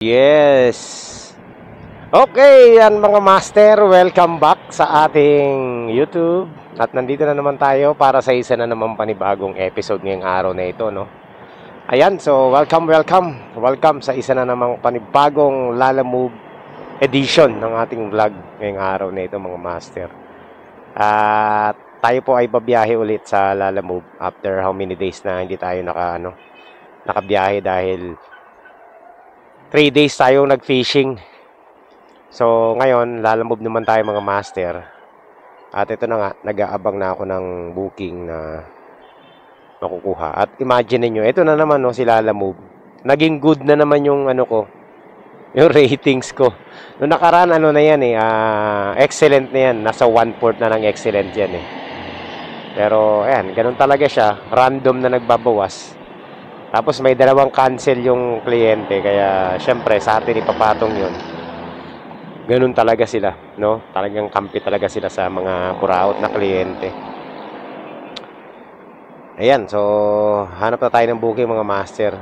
Yes. Okay, yan mga master, welcome back sa ating YouTube. At nandito na naman tayo para sa isa na naman panibagong episode ngayong araw na ito, no? Ayan, so welcome sa isa na namang panibagong Lala Move edition ng ating vlog ngayong araw na ito mga master. At tayo po ay babiyahe ulit sa Lala Move after how many days na hindi tayo nakabiyahe dahil 3 days tayong nag-fishing. So, ngayon, lalamove naman tayo mga master. At ito na nga, nag-aabang na ako ng booking na makukuha. At imagine niyo, ito na naman no, si Lalamove. Naging good na naman yung yung ratings ko. Noong nakaraan, na yan excellent na yan. Nasa 1/4 na ng excellent yan eh. Pero, ayan, ganun talaga siya. Random na nagbabawas. Tapos may dalawang cancel yung kliyente, kaya syempre sa atin ipapatong yun. Ganun talaga sila, no? Talagang kampi talaga sila sa mga puraot na kliyente. Ayan, so hanap na tayo ng booking mga master.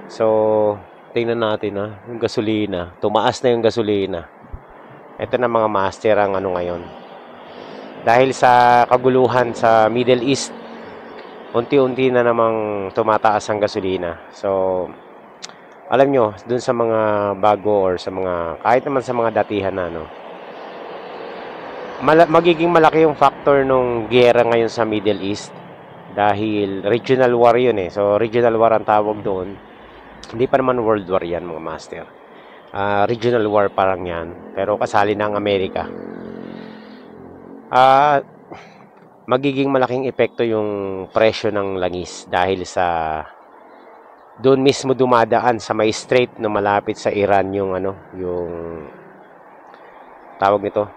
So, tingnan natin yung gasolina. Tumaas na yung gasolina. Ito na mga master ang ngayon. Dahil sa kaguluhan sa Middle East, unti-unti na namang tumataas ang gasolina. So, alam nyo, dun sa mga bago or sa mga, kahit naman sa mga datihan na, magiging malaki yung factor nung giyera ngayon sa Middle East. Dahil regional war yun eh. So, regional war ang tawag doon. Hindi pa naman world war yan, mga master. Regional war parang yan. Pero kasali na ang Amerika. Magiging malaking epekto yung presyo ng langis dahil sa doon mismo dumadaan sa may strait na malapit sa Iran yung yung tawag nito,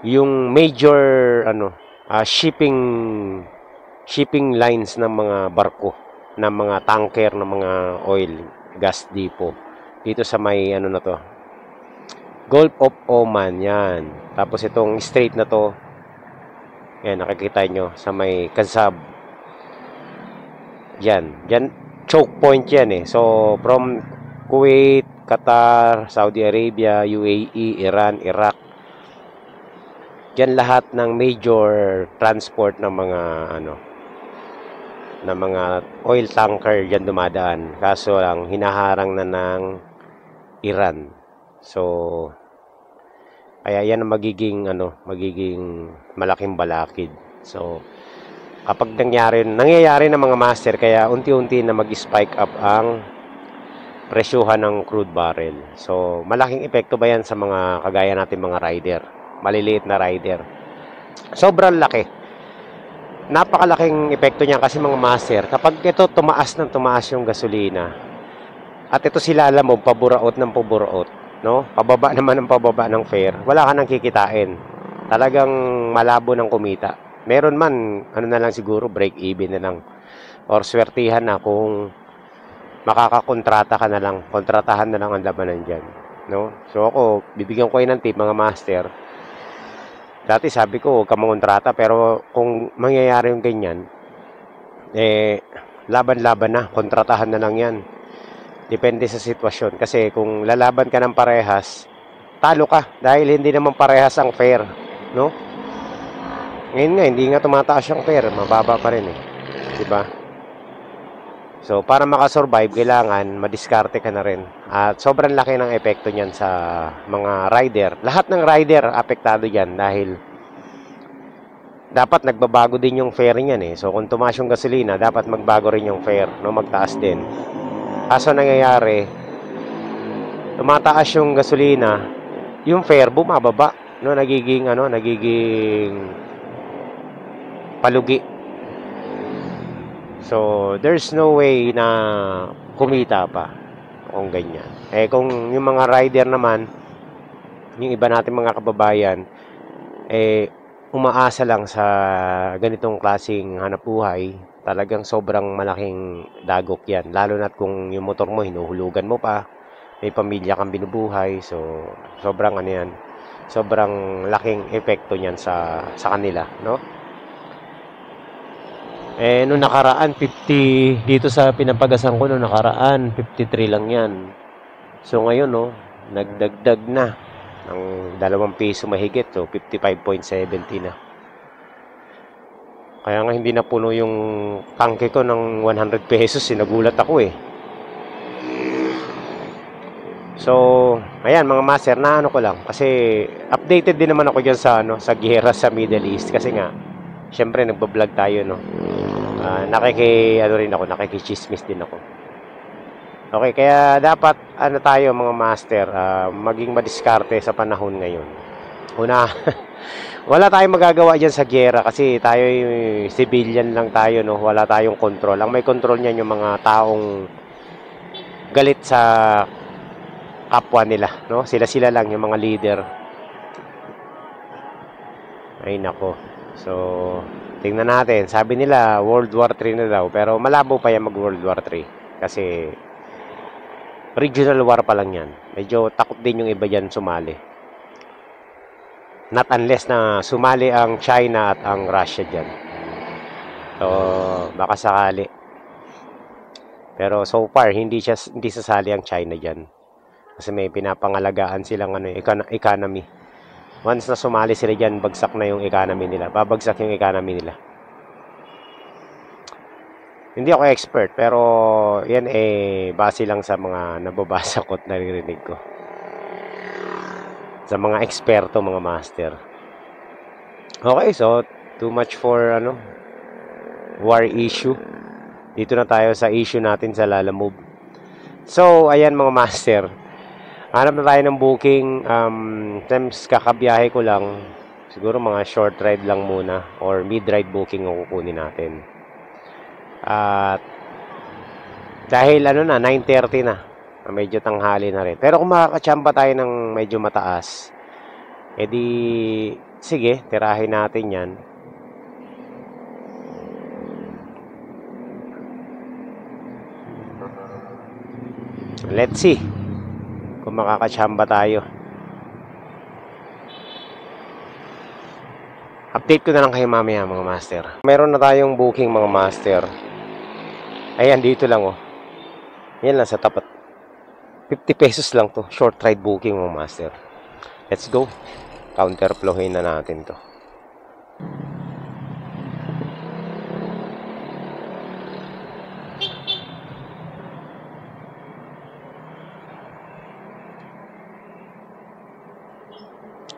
yung major shipping lines ng mga barko, ng mga tanker, ng mga oil gas depot dito sa may Gulf of Oman yan. Tapos itong strait na to, yan, nakikita nyo sa may Kazab. Yan, choke point yan eh. So, from Kuwait, Qatar, Saudi Arabia, UAE, Iran, Iraq. Yan lahat ng major transport ng mga oil tanker yan dumadaan. Kaso lang, hinaharang na ng Iran. So, kaya yan ang magiging malaking balakid. So, kapag nangyayari ng mga master, kaya unti-unti na mag-spike up ang presyuhan ng crude barrel. So, malaking epekto ba yan sa mga kagaya natin mga rider? Maliliit na rider. Sobrang laki. Napakalaking epekto niyan kasi mga master, kapag ito tumaas yung gasolina, at ito sila alam mo, paburaot ng paburaot, no? Pababa naman ng pababa ng fare, wala ka nang kikitain. Talagang malabo ng kumita. Meron man, na lang siguro, break even na lang. Or swertihan na kung makakakontrata ka na lang. Kontratahan na lang ang labanan dyan. No? So ako, bibigyan ko kayo ng tip, mga master. Dati sabi ko, huwag ka mangontrata. Pero kung mangyayari yung ganyan, laban-laban na. Kontratahan na lang yan. Depende sa sitwasyon. Kasi kung lalaban ka ng parehas, talo ka. Dahil hindi naman parehas ang fare. No? Ngayon nga, hindi nga tumataas yung fare. Mababa pa rin eh. Diba? So, para makasurvive, kailangan madiskarte ka na rin. At sobrang laki ng epekto niyan sa mga rider. Lahat ng rider apektado dyan dahil dapat nagbabago din yung fare niyan eh. So, kung tumaas yung gasolina, dapat magbago rin yung fare. No? Magtaas din. Kaso nangyayari, tumataas yung gasolina, yung fare bumababa, no, nagiging palugi. So, there's no way na kumita pa kung ganyan. Kung yung mga rider naman, yung iba natin mga kababayan, umaasa lang sa ganitong klaseng hanapbuhay, talagang sobrang malaking dagok yan. Lalo na't kung yung motor mo, hinuhulugan mo pa, may pamilya kang binubuhay, so sobrang sobrang laking epekto niyan sa kanila, no? Noong nakaraan, 50, dito sa pinapagasan ko, noong nakaraan, 53 lang yan. So ngayon, no, nagdagdag na ng 2 piso mahigit. So 55.70 na. Kaya nga hindi na puno yung tangke ko ng 100 pesos. Sinagulat ako eh. So, ayan mga master, na ano ko lang. Kasi updated din naman ako dyan sa, sa giyera sa Middle East. Kasi nga, syempre nagbablog tayo, no. Ano rin ako, nakikichismis din ako. Okay, kaya dapat ano tayo mga master, maging madiskarte sa panahon ngayon. Una, wala tayong magagawa diyan sa giyera kasi tayo civilian lang tayo, no. Wala tayong control. Ang may control niyan yung mga taong galit sa kapwa nila, no. Sila lang yung mga leader. Ay nako. So, tingnan natin. Sabi nila World War 3 na daw, pero malabo pa yan mag World War 3 kasi regional war pa lang yan. Medyo takot din yung iba dyan sumali. Not unless na sumali ang China at ang Russia dyan. So, baka sakali. Pero so far, hindi sasali ang China dyan. Kasi may pinapangalagaan silang economy. Once na sumali sila dyan, bagsak na yung economy nila. Babagsak yung economy nila. Hindi ako expert, pero yan base lang sa mga nababasa ko at naririnig ko. Sa mga eksperto, mga master. Okay, so too much for war issue. Dito na tayo sa issue natin sa Lalamove. So, ayan mga master. Hanap na tayo ng booking. Times kakabiyahe ko lang. Siguro mga short ride lang muna or mid-ride booking ang kukunin natin. At dahil 9:30 na. Medyo tanghali na rin. Pero kung makakachamba tayo ng medyo mataas, edi sige, tirahin natin yan. Let's see kung makakachamba tayo. Update ko na lang kayo mamaya mga master. Meron na tayong booking mga master. Ayan, dito lang oh. Yan lang sa tapat. 50 pesos lang to. Short ride booking mga master. Let's go. Counterflowin na natin to.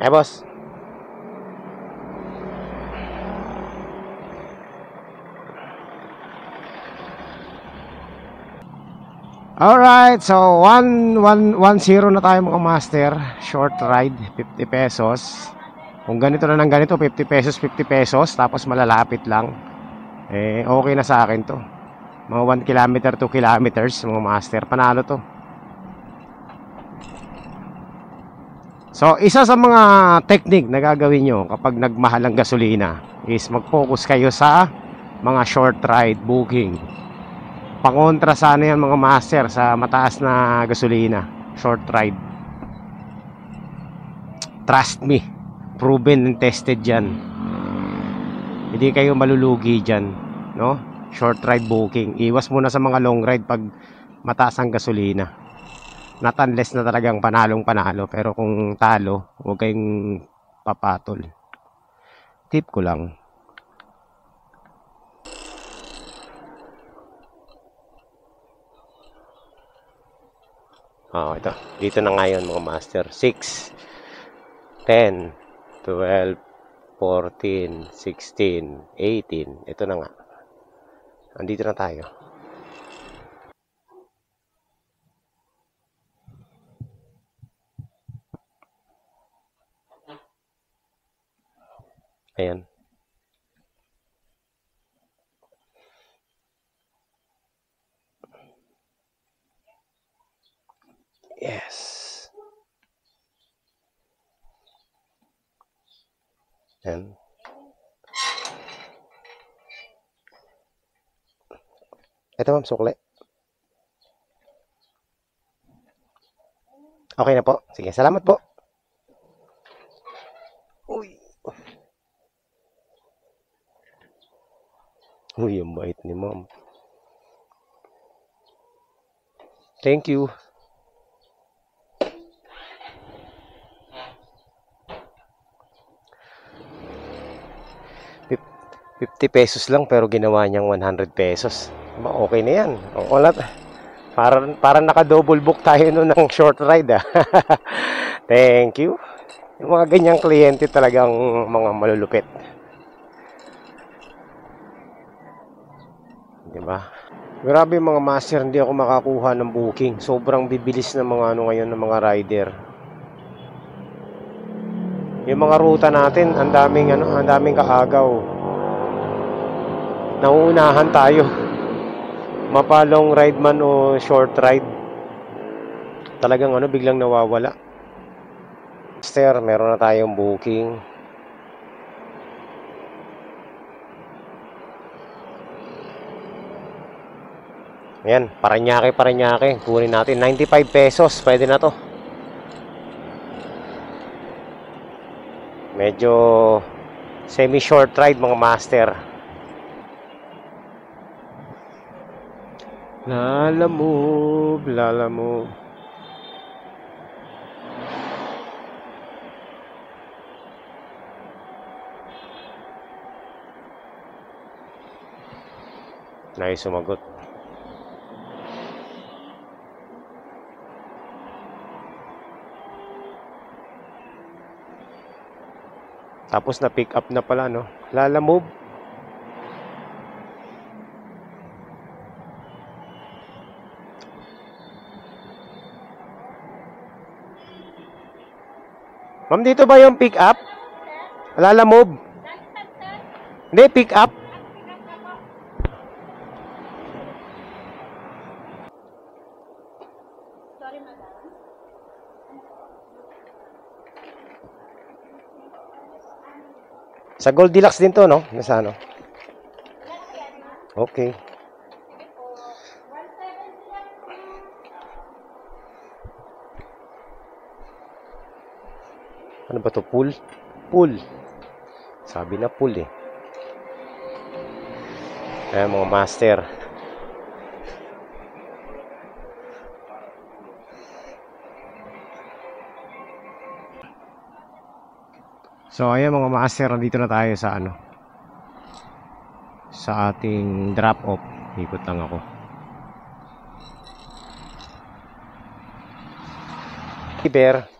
Boss. Alright, so 110 na tayo mga master. Short ride, 50 pesos. Kung ganito na ng ganito, 50 pesos, 50 pesos. Tapos malalapit lang. Okay na sa akin to. Mga 1 kilometer, 2 kilometers mga master. Panalo to. So, isa sa mga technique na gagawin nyo kapag nagmahal ang gasolina is mag-focus kayo sa mga short ride booking. Pangontra sana yan mga master sa mataas na gasolina. Short ride. Trust me. Proven and tested yan. Hindi kayo malulugi dyan. No? Short ride booking. Iwas muna sa mga long ride pag mataas ang gasolina. Not unless na talagang panalong panalo. Pero kung talo, huwag kayong papatol. Tip ko lang. Ito. Dito na ngayon mga master. 6, 10, 12, 14, 16, 18. Ito na nga. Andito na tayo. Ayan. Yes. Ayan. Ito ma'am, sukle. Okay na po. Sige, salamat po. Uy. Uy, yung bait ni ma'am. Thank you. 50 pesos lang pero ginawa niyang 100 pesos. Okay na yan. Wala. Para naka-double book tayo nun ng short ride, ah. Thank you. Yung mga ganyang kliyente talagang mga malulupit. Diba? Grabe mga master, hindi ako makakuha ng booking. Sobrang bibilis ng mga ngayon ng mga rider. Yung mga ruta natin, ang daming kaagaw. Nauunahan tayo. Mapalong ride man o short ride. Talagang biglang nawawala. Master, meron na tayong booking. Ayan, Parañaque. Kunin natin. 95 pesos. Pwede na to. Medyo semi-short ride mga master. Lalamove. Nice, sumagot. Tapos na pick up na pala, no? Lalamove. Ma'am, dito ba yung pick up? Lalamove. Hindi, pick up. Sorry, madam. Sa Goldilocks din to, no? Nasa ano? Okay. Ano ba to? Pool? Pool. Sabi na pool eh. Ayan mga master. So ayan mga master, nandito na tayo sa sa ating drop off. Ikot lang ako. Iber.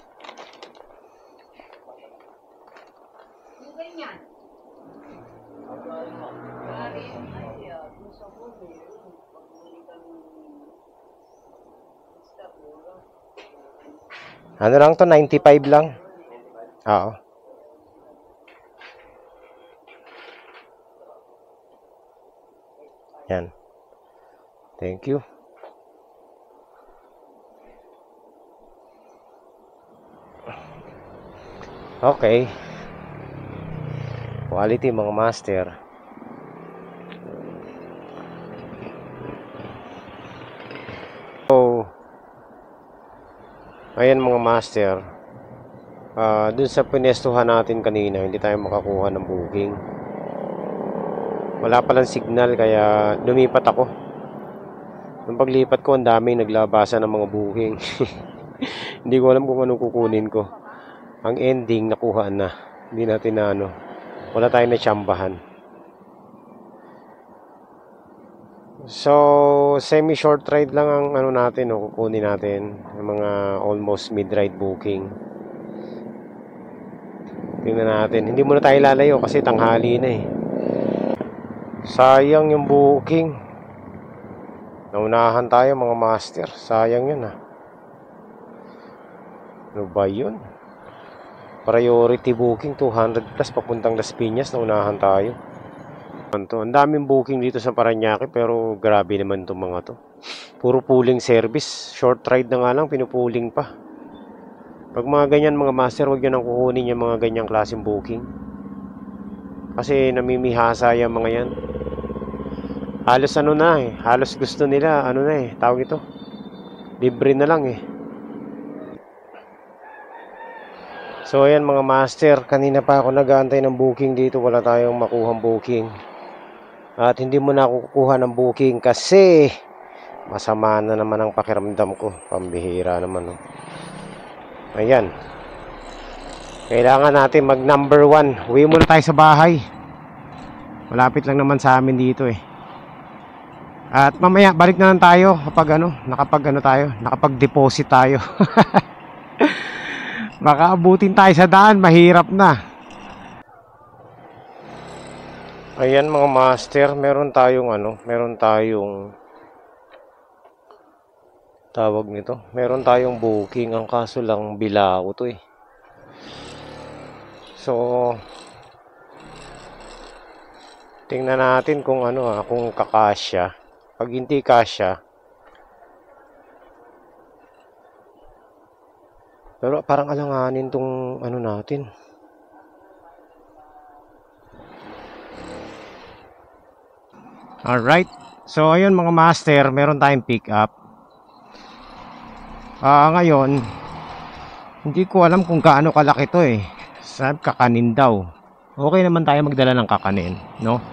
Ano lang to? 95 lang. Oo. Yan. Thank you. Okay. Quality mga master. So, ayan mga master. Dun sa pinestuhan natin kanina, hindi tayo makakuha ng booking. Wala palang signal kaya lumipat ako. Nung paglipat ko, ang daming naglabasan ng mga booking. Hindi ko alam kung anong kukunin ko. Ang ending, nakuha na. Hindi natin na wala tayong natsambahan. So, semi-short ride lang ang natin, kukunin natin. Ang mga almost mid-ride booking. Tingnan natin. Hindi muna tayo lalayo kasi tanghali na eh. Sayang yung booking. Naunahan tayo mga master. Sayang yun Ano ba yun? Priority booking 200 plus papuntang Las Piñas. Naunahan tayo. Ang daming booking dito sa Parañaque pero grabe naman itong mga to. Puro pooling service. Short ride na nga lang, pinupuling pa. Pag mga ganyan mga master, huwag nyo nang kukunin yung mga ganyang klaseng booking. Kasi namimihasa yung mga yan. Halos halos gusto nila, tawag ito. Libre na lang eh. So ayan mga master, kanina pa ako nag-aantay ng booking dito, wala tayong makuhang booking. At hindi mo na ako kukuha ng booking kasi masama na naman ang pakiramdam ko. Pambihira naman Ayan. Kailangan natin mag number 1. Uwi muna tayo sa bahay. Malapit lang naman sa amin dito eh. At mamaya balik na lang tayo kapag nakapag-deposit tayo. Baka abutin tayo sa daan, mahirap na. Ayan mga master, meron tayong tawag nito. Meron tayong booking, ang kaso lang bilao to eh. So tingnan natin kung kung kakasya. Pag hindi kasya, pero parang alanganin tong natin. Alright. So ayun mga master, meron tayong pick up. Ngayon, hindi ko alam kung gaano kalaki to eh. Sabi kakanin daw. Okay naman tayo magdala ng kakanin, no?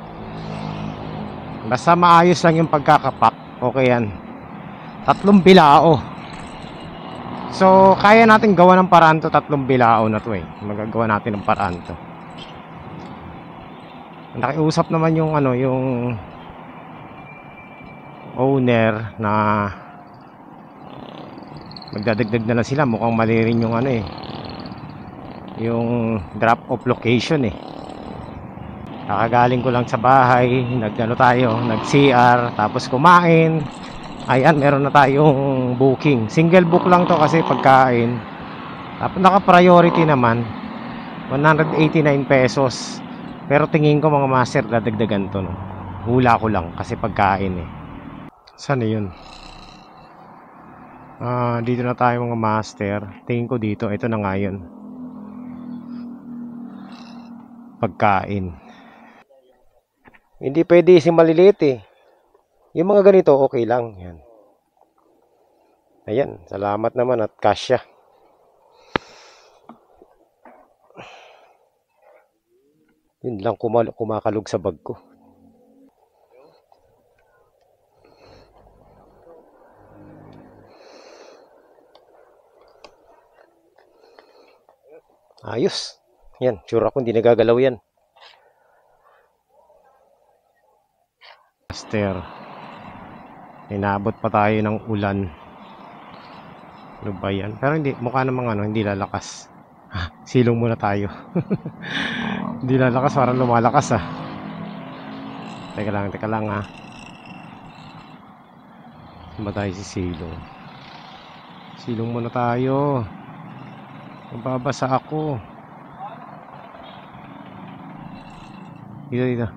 Basta maayos lang yung pagkakapak. Okay yan. 3 bilao. So, kaya natin gawa ng paraan to. 3 bilao na to eh. Magagawa natin ng paraan to. Nakiusap naman yung yung owner na magdadagdag na lang sila. Mukhang mali rin yung yung drop off location eh. Kakagaling ko lang sa bahay, nag-CR, tapos kumain. Ayan, meron na tayong booking. Single book lang to kasi pagkain. Tapos naka-priority naman, 189 pesos. Pero tingin ko mga master, dadagdagan to, no? Hula ko lang kasi pagkain eh. Saan yun? Dito na tayo mga master. Tingin ko dito, ito na nga yun. Pagkain. Hindi pwede si maliliit eh. Yung mga ganito, okay lang. Yan. Ayan, salamat naman at kasya. Yun lang kumakalog sa bag ko. Ayos. Yan, sure ako hindi nagagalaw yan. Master, inabot pa tayo ng ulan. Ano ba yan? Pero hindi, mukha namang hindi lalakas. Silong muna tayo. Hindi lalakas, parang lumalakas ah. Teka lang ah. Saan ba tayo si silong? Silong muna tayo. Mababasa ako. Dito.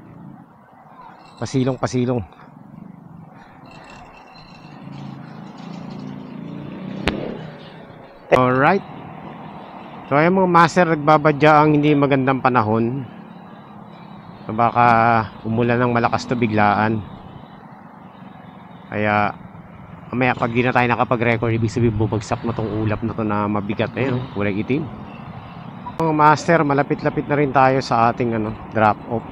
Pasilong. Alright. So ayan mga master, nagbabadya ang hindi magandang panahon. So, baka umulan ng malakas to biglaan. Kaya mamaya pag di na tayo nakapag-record, ibig sabihin bubagsak na tong ulap na to na mabigat. Ayun, kulay itim. Mga master, malapit-lapit na rin tayo sa ating drop off.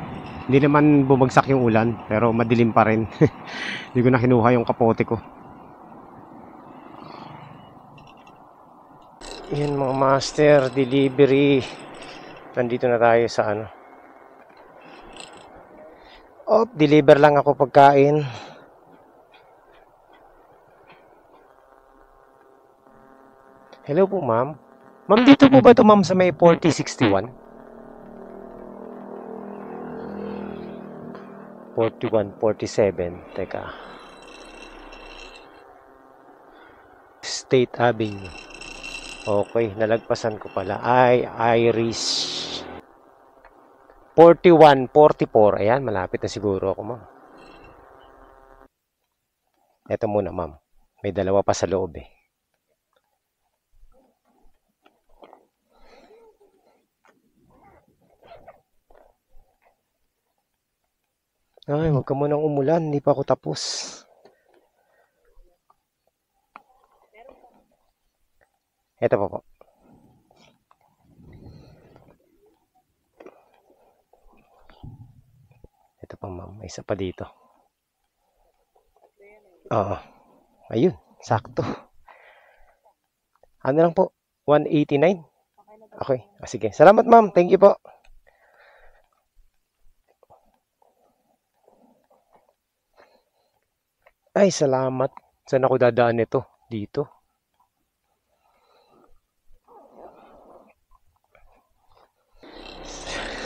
Hindi naman bumagsak yung ulan, pero madilim pa rin. Hindi ko na kinuha yung kapote ko. Yan mga master, delivery. Nandito na tayo sa deliver lang ako pagkain. Hello po ma'am. Ma'am, dito po ba ito ma'am sa may 4061? 41, 47. Teka. State Avenue. Okay, nalagpasan ko pala. Irish. 41, 44. Ayan, malapit na siguro ako, ma'am. Ito muna, ma'am. May dalawa pa sa loob eh. Ay, huwag ka munang umulan. Hindi pa ako tapos. Ito pa po. Ito pa ma'am. May isa pa dito. Oo. Ayun. Sakto. Ano lang po? 189? Okay. Sige. Salamat ma'am. Thank you po. Ay, salamat. Saan ako dadaan nito? Dito.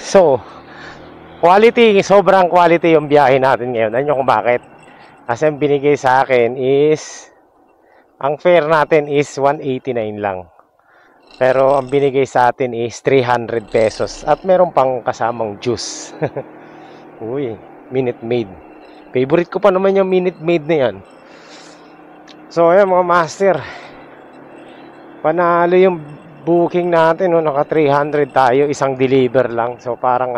So, quality, sobrang quality yung biyahe natin ngayon. Ano kung bakit? Kasi ang binigay sa akin is, ang fare natin is 189 lang. Pero ang binigay sa atin is 300 pesos. At meron pang kasamang juice. Uy, Minute Maid. Favorite ko pa naman yung Minute Maid na yan. So, ayan mga master. Panalo yung booking natin. No? Naka 300 tayo. Isang deliver lang. So, parang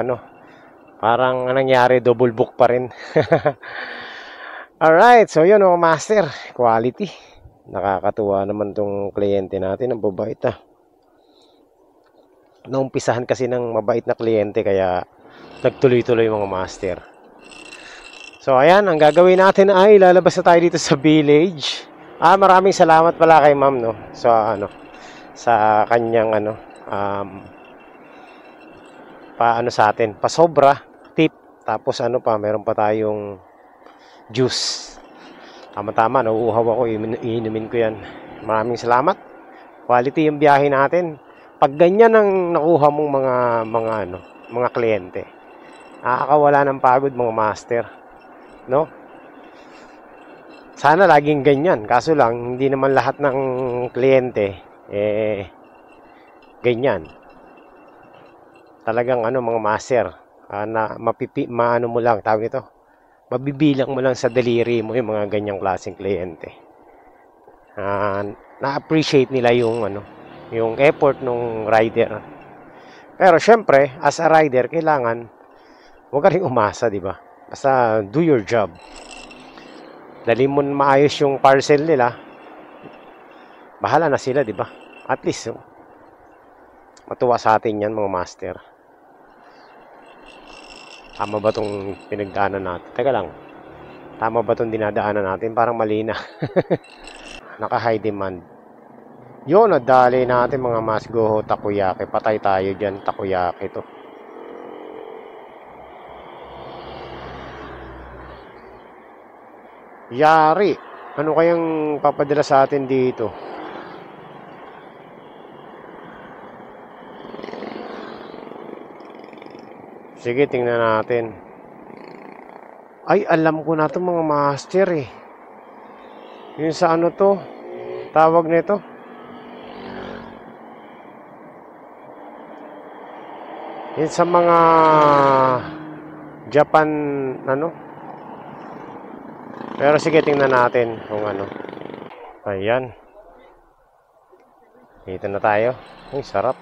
parang nangyari, double book pa rin. Alright, so yun mga master. Quality. Nakakatuwa naman tong kliyente natin. Ang babait Naumpisahan kasi ng mabait na kliyente kaya nagtuloy-tuloy mga master. So ayan, ang gagawin natin ay lalabas na tayo dito sa village. Maraming salamat pala kay ma'am no sa kanyang paano sa atin, pasobra tip. Tapos meron pa tayong juice. Tama-tama, nauuhaw ako, iinumin ko 'yan. Maraming salamat. Quality yung biyahe natin. Pag ganyan ang nakuha mong mga kliyente, nakakawala ng pagod mga master, no? Sana laging ganyan. Kaso lang hindi naman lahat ng kliyente ganyan. Talagang mga master, na maano mo lang tawag nito. Mabibilang mo lang sa daliri mo yung mga ganyang klaseng kliyente. Na-appreciate nila yung effort ng rider. Pero syempre, as a rider, kailangan huwag ka rin umasa, di ba? Basta do your job. Dali mo maayos yung parcel nila, bahala na sila, di ba? At least, matuwa sa atin yan, mga master. Tama ba itong pinagdaanan natin? Teka lang. Tama ba itong dinadaanan natin? Parang mali na. Naka-high demand. Yun, nadali natin mga mas go takoyaki. Patay tayo dyan, takoyaki to. Yari. Ano kayang papadala sa atin dito? Sige, tingnan natin. Ay, alam ko na to mga master eh. Yung sa to? Tawag nito? Yung sa mga Japan, Pero sige, tingnan natin kung Ayan. Dito na tayo. Ay, sarap.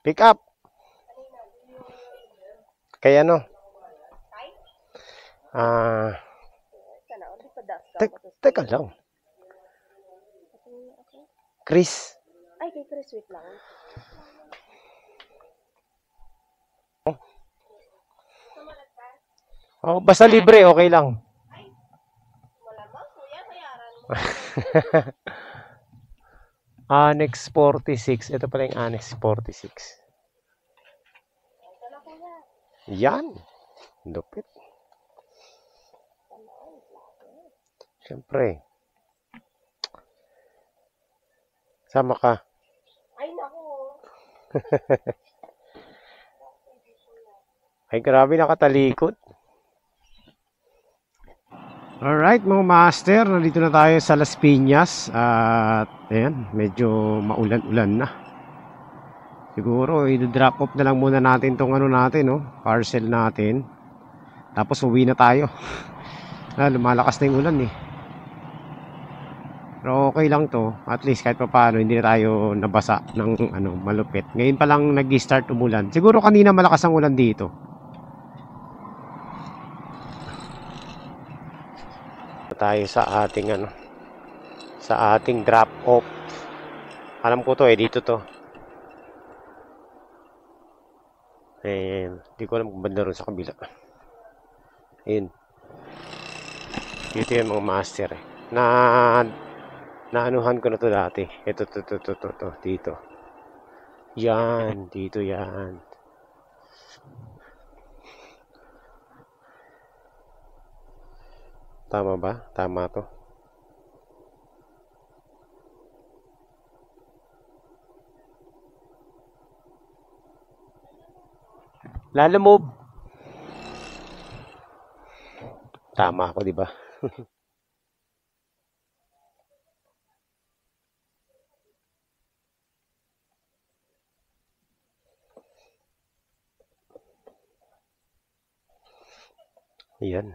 Pick up. Kaya teka lang. Chris. Ay, kay Chris, wait lang. Oh, basta libre, okay lang. Malamang, kuya, bayaran mo. Annex 46. Ito pala yung Annex 46. Ito na, kuya. Yan. Lupit. Siyempre. Sama ka. Ay, naku. Ay, grabe nakatalikod. Alright, mga master. Nandito na tayo sa Las Piñas. At, ayan, medyo maulan-ulan na. Siguro, i-drop off na lang muna natin tong natin, parcel natin. Tapos, uwi na tayo. Lumalakas na yung ulan, eh. Pero okay lang to. At least, kahit pa paano, hindi na tayo nabasa ng, malupit. Ngayon pa lang nag-start umulan. Siguro, kanina malakas ang ulan dito. Tayo sa ating drop off. Alam ko to dito to. Hindi ko alam kung banda ron sa kabila. Ayun. Dito yung mga master eh. Naanuhan ko na to dati. Ito, dito. Yan, dito yan. Tama ba? Tama to. Lalamove. Tama ako, di ba? Yan.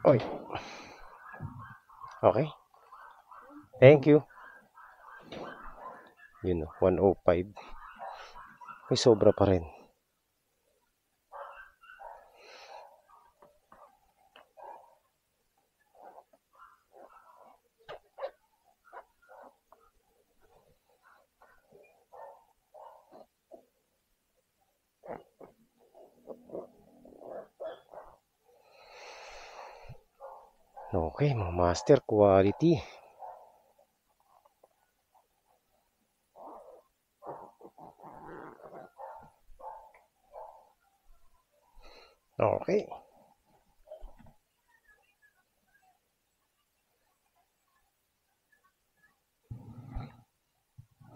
Oy. Okay. Thank you. Yun, 105. May sobra pa rin. Okay, mga master, quality. Okay.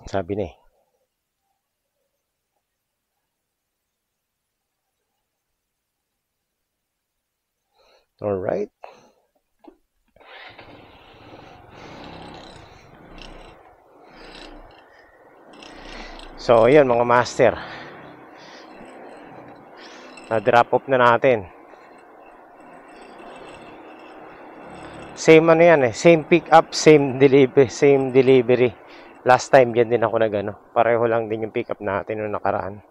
Sabi na eh. Alright. So, ayan mga master. Na-drop off na natin. Same ano yan eh. Same pick up, same delivery. Last time yan din ako nagano. Pareho lang din yung pick up natin nung nakaraan.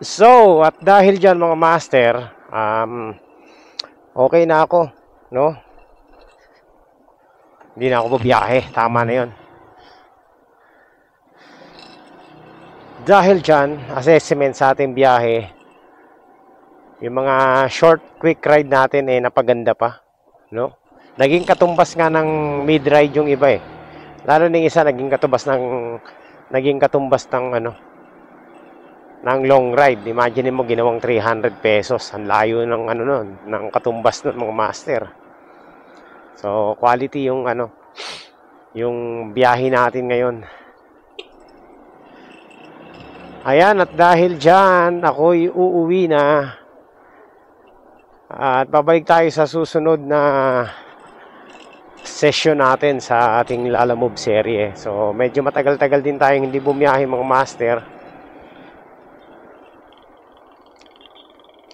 So, at dahil dyan mga master, okay na ako, no? Hindi na ako bubiyahe. Tama na yun. Dahil dyan, assessment sa ating biyahe, yung mga short, quick ride natin eh napaganda pa, no? Naging katumbas nga ng mid-ride yung iba eh. Lalo ng isa naging katumbas ng ano, ng long ride. Imagine mo ginawang 300 pesos. Ang layo ng ano nun, ng katumbas ng mga master. So, quality yung ano, yung biyahe natin ngayon. Ayan, at dahil dyan, ako'y uuwi na. At babalik tayo sa susunod na session natin sa ating Lalamove serye. So, medyo matagal-tagal din tayong hindi bumiyahe mga master.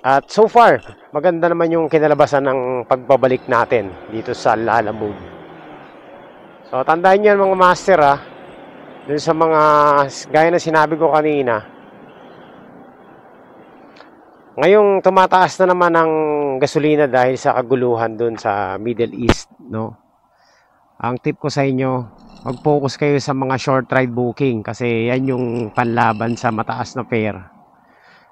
At so far, maganda naman yung kinalabasan ng pagbabalik natin dito sa Lalamove. So, tandaan nyo yan mga master ha. Dun sa mga, gaya na sinabi ko kanina, ngayong tumataas na naman ang gasolina dahil sa kaguluhan dun sa Middle East, no? Ang tip ko sa inyo, mag-focus kayo sa mga short ride booking kasi yan yung panlaban sa mataas na fare.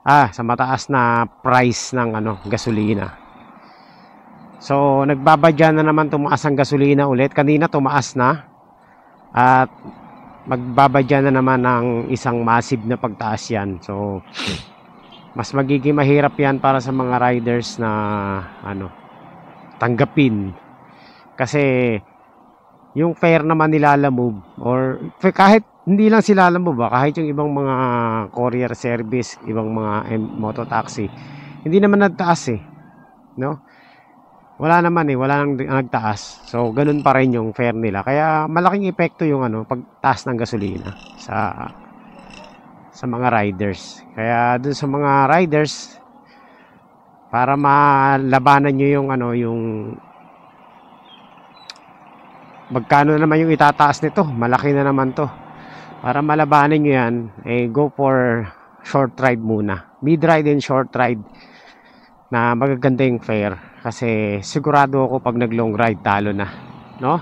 Sa mataas na price ng ano, gasolina. So, nagbabadya na naman tumaas ang gasolina ulit. Kanina tumaas na. At magbabadya na naman ng isang massive na pagtaas yan. So, mas magiging mahirap yan para sa mga riders na ano, tanggapin. Kasi yung fare naman nila Lalamove or kahit hindi lang sila Lalamove, kahit yung ibang mga courier service, ibang mga mototaxi, hindi naman nagtaas eh, no? wala naman wala nang nagtaas. So ganun pa rin yung fare nila. Kaya malaking epekto yung pagtaas ng gasolina sa mga riders. Kaya dun sa mga riders, para malabanan nyo yung magkano naman yung itataas nito, malaki na naman to. Para malabanan nyo yan, go for short ride muna, mid ride and short ride na magaganda yung fare. Kasi sigurado ako pag nag long ride talo na, no?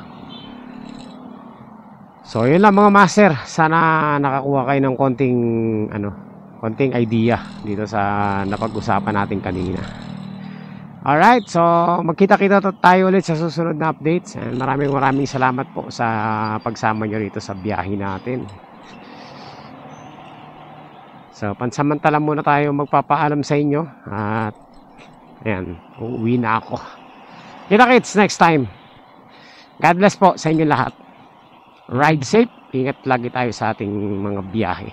So yun lang mga master, sana nakakuha kayo ng konting idea dito sa napag-usapan natin kanina. Alright, so magkita-kita tayo ulit sa susunod na updates. And maraming salamat po sa pagsama nyo rito sa biyahe natin. So pansamantala muna tayo magpapaalam sa inyo. At ayan, uuwi na ako. Kita-kits next time. God bless po sa inyo lahat. Ride safe, ingat lagi tayo sa ating mga biyahe.